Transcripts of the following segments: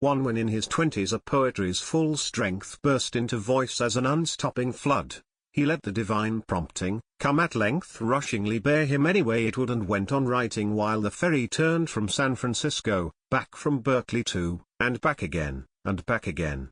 One when in his 20s a poetry's full strength burst into voice as an unstopping flood. He let the divine prompting, come at length rushingly bear him any way it would, and went on writing while the ferry turned from San Francisco, back from Berkeley to, and back again, and back again.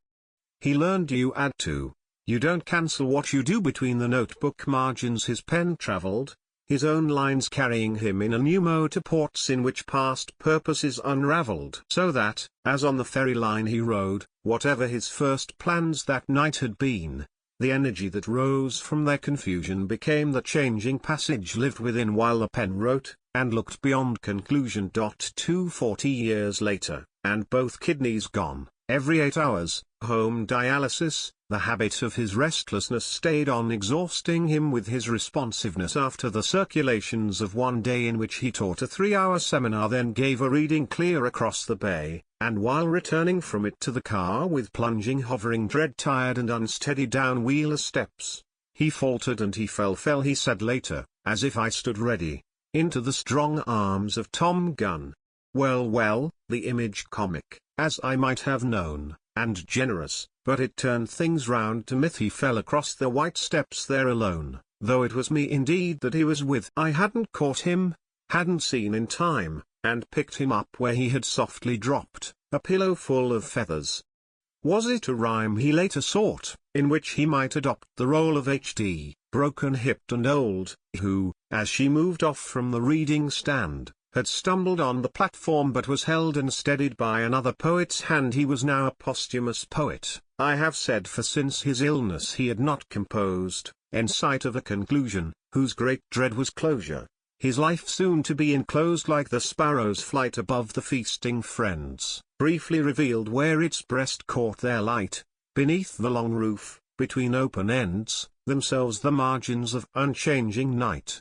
He learned you add to, you don't cancel what you do between the notebook margins his pen traveled, his own lines carrying him in a new mode to ports in which past purposes unraveled. So that, as on the ferry line he rode, whatever his first plans that night had been, the energy that rose from their confusion became the changing passage lived within while the pen wrote, and looked beyond conclusion. 240 years later, and both kidneys gone, every 8 hours, home dialysis, the habit of his restlessness stayed on exhausting him with his responsiveness after the circulations of one day in which he taught a 3-hour seminar, then gave a reading clear across the bay, and while returning from it to the car with plunging, hovering, dread-tired and unsteady down-wheeler steps, he faltered and he fell, he said later, as if I stood ready, into the strong arms of Thom Gunn. Well, the image comic, as I might have known, and generous, but it turned things round to myth. He fell across the white steps there alone, though it was me indeed that he was with. I hadn't caught him, hadn't seen in time, and picked him up where he had softly dropped, a pillow full of feathers. Was it a rhyme he later sought, in which he might adopt the role of H.D., broken-hipped and old, who, as she moved off from the reading stand, had stumbled on the platform but was held and steadied by another poet's hand? He was now a posthumous poet, I have said, for since his illness he had not composed, in sight of a conclusion, whose great dread was closure, his life soon to be enclosed like the sparrow's flight above the feasting friends, briefly revealed where its breast caught their light, beneath the long roof, between open ends, themselves the margins of unchanging night.